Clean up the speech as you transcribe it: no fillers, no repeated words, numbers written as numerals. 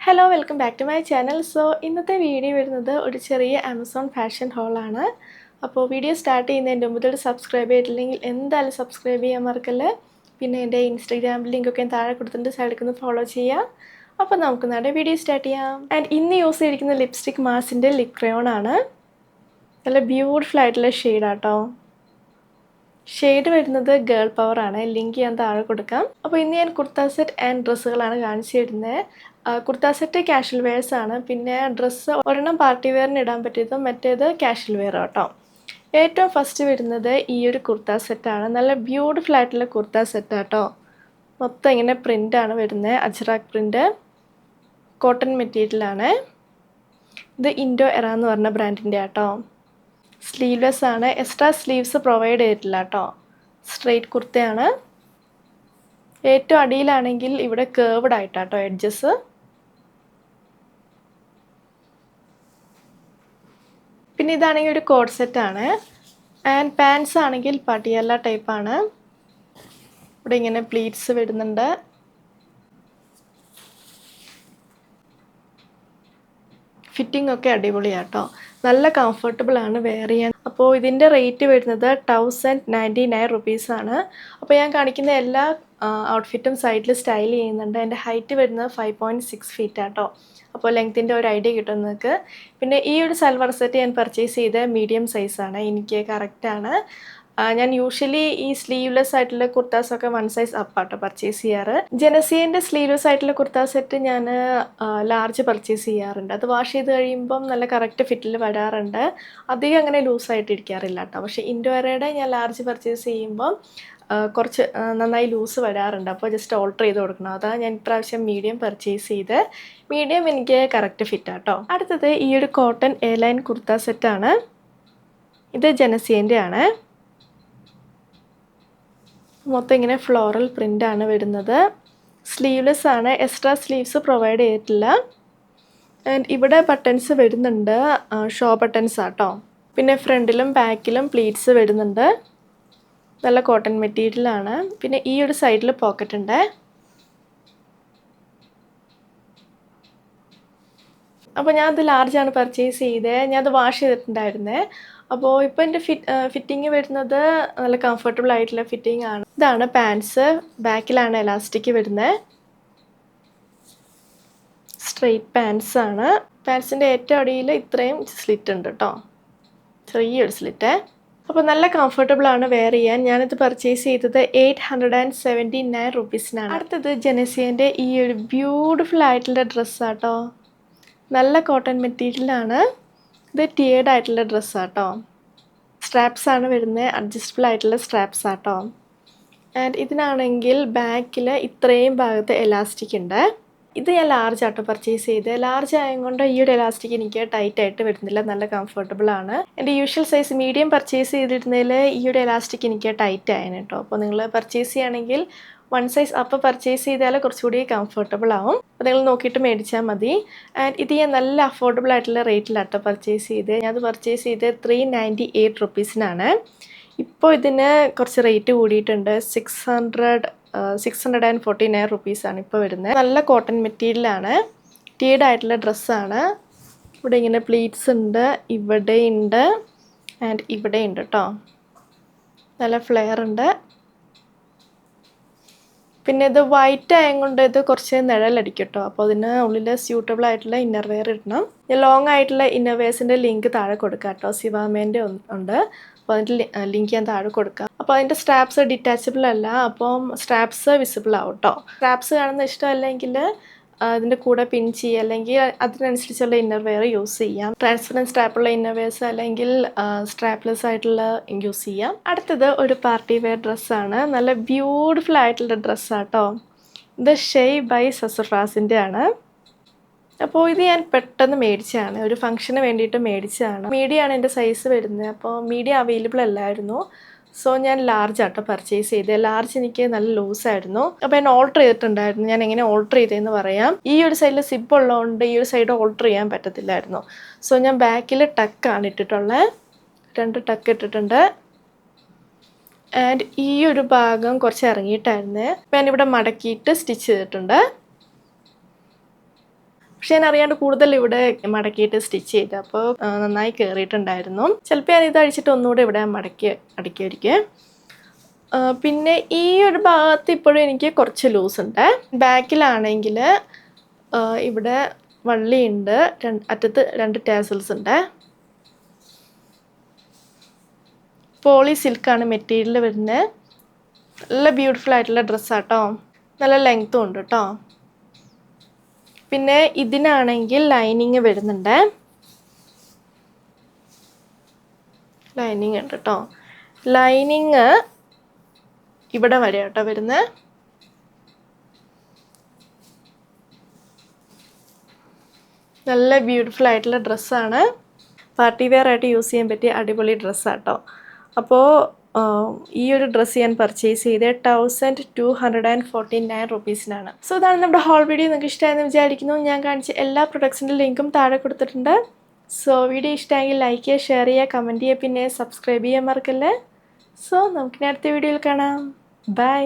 Hello welcome back to my channel. ഇന്നത്തെ video വരുന്നത് ഒരു ചെറിയ ആമസോൺ ഫാഷൻ ഹോളാണ്. അപ്പോൾ വീഡിയോ സ്റ്റാർട്ട് ചെയ്യുന്നതിൻ്റെ മുമ്പ് ഇതൊരു സബ്സ്ക്രൈബ് ചെയ്തിട്ടില്ലെങ്കിൽ എന്തായാലും സബ്സ്ക്രൈബ് ചെയ്യാൻ മറക്കല്ലേ. പിന്നെ എൻ്റെ ഇൻസ്റ്റാഗ്രാം ലിങ്കൊക്കെ താഴെ കൊടുത്തിട്ട് സൈഡിൽ ഒന്ന് ഫോളോ ചെയ്യാം. അപ്പോൾ നമുക്ക് നമ്മുടെ വീഡിയോ സ്റ്റാർട്ട് ചെയ്യാം. ആൻഡ് ഇന്ന് യൂസ് ചെയ്തിരിക്കുന്ന ലിപ്സ്റ്റിക് മാസിൻ്റെ ലിപ് ക്രയോൺ ആണ്. നല്ല ബ്യൂട്ടിഫുൾ ആയിട്ടുള്ള ഷെയ്ഡാട്ടോ. ഷെയ്ഡ് വരുന്നത് ഗേൾ പവർ ആണ്. ലിങ്ക് ഞാൻ താഴെ കൊടുക്കാം. അപ്പോൾ ഇന്ന് ഞാൻ കുർത്ത സെറ്റ് ആൻഡ് ഡ്രസ്സുകളാണ് കാണിച്ചു തരുന്നത്. കുർത്ത സെറ്റ് കാഷ്വൽ വെയർസ് ആണ്. പിന്നെ ഡ്രസ്സ് ഒരെണ്ണം പാർട്ടി വെയറിന് ഇടാൻ പറ്റിയതും മറ്റേത് കാഷ്വൽ വെയർ കേട്ടോ. ഏറ്റവും ഫസ്റ്റ് വരുന്നത് ഈ ഒരു കുർത്ത സെറ്റാണ്. നല്ല ബ്യൂട്ടിഫുൾ ആയിട്ടുള്ള കുർത്ത സെറ്റാട്ടോ. മൊത്തം ഇങ്ങനെ പ്രിൻ്റാണ് വരുന്നത്. അജ്രാക്ക് പ്രിൻ്റ്, കോട്ടൺ മെറ്റീരിയലാണ്. ഇത് ഇൻഡോ എറ എന്ന് പറഞ്ഞ ബ്രാൻഡിൻ്റെ ആട്ടോ. സ്ലീവ്ലെസ് ആണ്. എക്സ്ട്രാ സ്ലീവ്സ് പ്രൊവൈഡ് ചെയ്തിട്ടില്ല കേട്ടോ. സ്ട്രെയിറ്റ് കുർത്തയാണ്. ഏറ്റവും അടിയിലാണെങ്കിൽ ഇവിടെ കേർവ്ഡ് ആയിട്ടാട്ടോ എഡ്ജസ്. പിന്നെ ഇതാണെങ്കിൽ ഒരു കോഡ് സെറ്റാണ്. ആൻഡ് പാൻസ് ആണെങ്കിൽ പട്ടിയാല ടൈപ്പാണ്. ഇവിടെ ഇങ്ങനെ പ്ലീറ്റ്സ് വരുന്നുണ്ട്. ഫിറ്റിംഗ് ഒക്കെ അടിപൊളിയാട്ടോ. നല്ല കംഫർട്ടബിൾ ആണ് വെയർ ചെയ്യാൻ. അപ്പോൾ ഇതിൻ്റെ റേറ്റ് വരുന്നത് 1099 റുപ്പീസാണ്. അപ്പോൾ ഞാൻ കാണിക്കുന്ന എല്ലാ ഔട്ട്ഫിറ്റും സൈഡിൽ സ്റ്റൈൽ ചെയ്യുന്നുണ്ട്. എൻ്റെ ഹൈറ്റ് വരുന്നത് 5.6 ഫീറ്റാട്ടോ. അപ്പോൾ ലെങ്ത്തിൻ്റെ ഒരു ഐഡിയ കിട്ടും നിങ്ങൾക്ക്. പിന്നെ ഈ ഒരു സൽവാർ സെറ്റ് ഞാൻ പർച്ചേസ് ചെയ്ത മീഡിയം സൈസാണ്. എനിക്ക് കറക്റ്റാണ്. ഞാൻ യൂഷ്വലി ഈ സ്ലീവ്ലെസ് ആയിട്ടുള്ള കുർത്താസൊക്കെ 1 സൈസ് അപ്പാട്ടോ പർച്ചേസ് ചെയ്യാറ്. ജനസിയൻ്റെ സ്ലീവ്ലെസ് ആയിട്ടുള്ള കുർത്ത സെറ്റ് ഞാൻ ലാർജ് പർച്ചേസ് ചെയ്യാറുണ്ട്. അത് വാഷ് ചെയ്ത് കഴിയുമ്പം നല്ല കറക്റ്റ് ഫിറ്റിൽ വരാറുണ്ട്. അധികം അങ്ങനെ ലൂസായിട്ട് ഇരിക്കാറില്ല കേട്ടോ. പക്ഷേ ഇൻഡോറയുടെ ഞാൻ ലാർജ് പർച്ചേസ് ചെയ്യുമ്പം കുറച്ച് നന്നായി ലൂസ് വരാറുണ്ട്. അപ്പോൾ ജസ്റ്റ് ഓൾട്ടർ ചെയ്ത് കൊടുക്കണം. അതാണ് ഞാൻ ഇപ്രാവശ്യം മീഡിയം പർച്ചേസ് ചെയ്ത്. മീഡിയം എനിക്ക് കറക്റ്റ് ഫിറ്റാട്ടോ. അടുത്തത് ഈ ഒരു കോട്ടൺ എ ലൈൻ കുർത്ത സെറ്റാണ്. ഇത് ജനസിയൻ്റെ ആണ്. മൊത്തം ഇങ്ങനെ ഫ്ലോറൽ പ്രിൻ്റാണ് വരുന്നത്. സ്ലീവ്ലെസ് ആണ്. എക്സ്ട്രാ സ്ലീവ്സ് പ്രൊവൈഡ് ചെയ്തിട്ടില്ല. ആൻഡ് ഇവിടെ ബട്ടൺസ് വരുന്നുണ്ട്. ഷോ ബട്ടൺസ് ആട്ടോ. പിന്നെ ഫ്രണ്ടിലും ബാക്കിലും പ്ലീറ്റ്സ് വരുന്നുണ്ട്. നല്ല കോട്ടൺ മെറ്റീരിയലാണ്. പിന്നെ ഈ ഒരു സൈഡിൽ പോക്കറ്റ് ഉണ്ട്. അപ്പോൾ ഞാൻ അത് ലാർജാണ് പർച്ചേസ് ചെയ്തത്. ഞാൻ അത് വാഷ് ചെയ്തിട്ടുണ്ടായിരുന്നേ. അപ്പോൾ ഇപ്പോൾ എൻ്റെ ഫിറ്റിങ് വരുന്നത് നല്ല കംഫർട്ടബിൾ ആയിട്ടുള്ള ഫിറ്റിംഗ് ആണ്. ഇതാണ് പാൻസ്. ബാക്കിലാണ് എലാസ്റ്റിക് വരുന്നത്. സ്ട്രെയിറ്റ് പാൻസ് ആണ്. പാൻസിൻ്റെ ഏറ്റവും അടിയിൽ ഇത്രയും സ്ലിറ്റ് ഉണ്ട് കേട്ടോ. ചെറിയൊരു സ്ലിറ്റ്. അപ്പോൾ നല്ല കംഫർട്ടബിൾ ആണ് വെയർ ചെയ്യാൻ. ഞാനിത് പർച്ചേസ് ചെയ്തത് 879 റുപ്പീസിനാണ്. അടുത്തത് ജനസിയൻ്റെ ഈ ഒരു ബ്യൂട്ടിഫുൾ ആയിട്ടുള്ള ഡ്രസ്സാട്ടോ. നല്ല കോട്ടൺ മെറ്റീരിയലാണ്. ഇത് ടിയേർഡ് ആയിട്ടുള്ള ഡ്രസ്സാട്ടോ. സ്ട്രാപ്സ് ആണ് വരുന്നത്. അഡ്ജസ്റ്റബിൾ ആയിട്ടുള്ള സ്ട്രാപ്സ് ആട്ടോ. ആൻഡ് ഇതിനാണെങ്കിൽ ബാക്കിൽ ഇത്രയും ഭാഗത്ത് എലാസ്റ്റിക് ഉണ്ട്. ഇത് ഞാൻ ലാർജ് ആട്ടോ പർച്ചേസ് ചെയ്ത്. ലാർജ് ആയതുകൊണ്ട് ഈ ഒരു എലാസ്റ്റിക് എനിക്ക് ടൈറ്റ് ആയിട്ട് വരുന്നില്ല. നല്ല കംഫർട്ടബിൾ ആണ്. എൻ്റെ യൂഷ്വൽ സൈസ് മീഡിയം പർച്ചേസ് ചെയ്തിരുന്നതിൽ ഈ ഒരു എലാസ്റ്റിക് എനിക്ക് ടൈറ്റ് ആയിരുന്നു കേട്ടോ. അപ്പോൾ നിങ്ങൾ പർച്ചേസ് ചെയ്യുകയാണെങ്കിൽ 1 സൈസ് അപ്പ് പർച്ചേസ് ചെയ്താൽ കുറച്ചുകൂടി കംഫർട്ടബിൾ ആവും. അപ്പോൾ നിങ്ങൾ നോക്കിയിട്ട് മേടിച്ചാൽ മതി. ആൻഡ് ഇത് ഞാൻ നല്ല അഫോർഡബിൾ ആയിട്ടുള്ള റേറ്റിലാട്ടോ പർച്ചേസ് ചെയ്ത്. ഞാനത് പർച്ചേസ് ചെയ്ത് 398 റുപ്പീസിനാണ്. ഇപ്പോൾ ഇതിന് കുറച്ച് റേറ്റ് കൂടിയിട്ടുണ്ട്. 649 റുപ്പീസാണ് ഇപ്പോൾ വരുന്നത്. നല്ല കോട്ടൺ മെറ്റീരിയലാണ്. ടീഡ് ആയിട്ടുള്ള ഡ്രസ്സാണ്. ഇവിടെ ഇങ്ങനെ പ്ലീറ്റ്സ് ഉണ്ട്. ഇവിടെ ഉണ്ട്. ആൻഡ് ഇവിടെ ഉണ്ട് കേട്ടോ. നല്ല ഫ്ലെയർ ഉണ്ട്. പിന്നെ ഇത് വൈറ്റ് ആയതുകൊണ്ട് ഇത് കുറച്ച് നിഴലടിക്കും കേട്ടോ. അപ്പോൾ അതിന് ഉള്ളിൽ സ്യൂട്ടബിൾ ആയിട്ടുള്ള ഇന്നർ വെയർ ഇടണം. ഞാൻ ലോങ് ആയിട്ടുള്ള ഇന്നർ വെയർസിൻ്റെ ലിങ്ക് താഴെ കൊടുക്കാം കേട്ടോ. സിവാമേൻ്റെ ഉണ്ട്. അപ്പോൾ അതിൻ്റെ ലിങ്ക് ഞാൻ താഴെ കൊടുക്കാം. അപ്പോൾ അതിൻ്റെ സ്ട്രാപ്സ് ഡിറ്റാച്ചബിൾ അല്ല. അപ്പം സ്ട്രാപ്സ് വിസിബിൾ ആവും കേട്ടോ. സ്ട്രാപ്സ് കാണുന്ന ഇഷ്ടമല്ലെങ്കിൽ അതിൻ്റെ കൂടെ പിൻ ചെയ്യുക, അല്ലെങ്കിൽ അതിനനുസരിച്ചുള്ള ഇന്നർ വെയർ യൂസ് ചെയ്യാം. ട്രാൻസ്പെറൻറ്റ് സ്ട്രാപ്പുള്ള ഇന്നർ വെയർസ് അല്ലെങ്കിൽ സ്ട്രാപ്ലെസ് ആയിട്ടുള്ള യൂസ് ചെയ്യാം. അടുത്തത് ഒരു പാർട്ടി വെയർ ഡ്രസ്സാണ്. നല്ല ബ്യൂട്ടിഫുൾ ആയിട്ടുള്ള ഡ്രസ്സാട്ടോ. ഇത് ഷെയ് ബൈ സസഫ്രാസിൻ്റെ ആണ്. അപ്പോൾ ഇത് ഞാൻ പെട്ടെന്ന് മേടിച്ചതാണ്. ഒരു ഫംഗ്ഷന് വേണ്ടിയിട്ട് മേടിച്ചതാണ്. മീഡിയം ആണ് എൻ്റെ സൈസ് വരുന്നത്. അപ്പോൾ മീഡിയം അവൈലബിൾ അല്ലായിരുന്നു. സോ ഞാൻ ലാർജ് ആട്ടോ പർച്ചേസ് ചെയ്തത്. ലാർജ് എനിക്ക് നല്ല ലൂസായിരുന്നു. അപ്പോൾ ഞാൻ ഓൾട്ടർ ചെയ്തിട്ടുണ്ടായിരുന്നു. ഞാൻ എങ്ങനെ ഓൾട്ടർ ചെയ്തതെന്ന് പറയാം. ഈ ഒരു സൈഡിൽ സിബ് ഉള്ളതുകൊണ്ട് ഈ ഒരു സൈഡ് ഓൾട്ടർ ചെയ്യാൻ പറ്റത്തില്ലായിരുന്നു. സോ ഞാൻ ബാക്കിൽ ടക്കാണ് ഇട്ടിട്ടുള്ളത്. 2 ടക്ക് ഇട്ടിട്ടുണ്ട്. ആൻഡ് ഈ ഒരു ഭാഗം കുറച്ച് ഇറങ്ങിയിട്ടായിരുന്നു. ഞാനിവിടെ മടക്കിയിട്ട് സ്റ്റിച്ച് ചെയ്തിട്ടുണ്ട്. പക്ഷേ ഞാൻ അറിയാണ്ട് കൂടുതൽ ഇവിടെ മടക്കിയിട്ട് സ്റ്റിച്ച് ചെയ്ത്, അപ്പോൾ നന്നായി കയറിയിട്ടുണ്ടായിരുന്നു. ചിലപ്പോൾ ഞാൻ ഇത് അഴിച്ചിട്ട് ഒന്നുകൂടെ ഇവിടെ അടക്കിയിരിക്കും. പിന്നെ ഈ ഒരു ഭാഗത്ത് ഇപ്പോഴും എനിക്ക് കുറച്ച് ലൂസ് ഉണ്ട്. ബാക്കിലാണെങ്കിൽ ഇവിടെ വള്ളിയുണ്ട്, അറ്റത്ത് 2 ടാസൽസ് ഉണ്ട്. പോളി സിൽക്കാണ് മെറ്റീരിയൽ വരുന്നത്. നല്ല ബ്യൂട്ടിഫുൾ ആയിട്ടുള്ള ഡ്രസ്സാട്ടോ, നല്ല ലെങ്ത്തും ഉണ്ട് കേട്ടോ. പിന്നെ ഇതിനാണെങ്കിൽ ലൈനിങ് വരുന്നുണ്ട്, ലൈനിങ് ഉണ്ട് കേട്ടോ. ലൈനിങ് ഇവിടെ വരെ കേട്ടോ വരുന്നത്. നല്ല ബ്യൂട്ടിഫുൾ ആയിട്ടുള്ള ഡ്രസ്സാണ്, പാർട്ടി വെയർ ആയിട്ട് യൂസ് ചെയ്യാൻ പറ്റിയ അടിപൊളി ഡ്രസ്സാട്ടോ. അപ്പോൾ ഈ ഒരു ഡ്രസ്സ് ഞാൻ പർച്ചേസ് ചെയ്ത് 1249 റുപ്പീസിനാണ്. സോ ഇതാണ് നമ്മുടെ ഹോൾ വീഡിയോ. നിങ്ങൾക്ക് ഇഷ്ടമായെന്ന് വിചാരിക്കുന്നു. ഞാൻ കാണിച്ച എല്ലാ പ്രൊഡക്ട്സിൻ്റെ ലിങ്കും താഴെ കൊടുത്തിട്ടുണ്ട്. സോ വീഡിയോ ഇഷ്ടമെങ്കിൽ ലൈക്ക് ചെയ്യുക, ഷെയർ ചെയ്യുക, കമൻറ്റ് ചെയ്യുക, പിന്നെ സബ്സ്ക്രൈബ് ചെയ്യാൻ മറക്കല്ലേ. സോ നമുക്കിനി അടുത്ത വീഡിയോയിൽ കാണാം. ബൈ.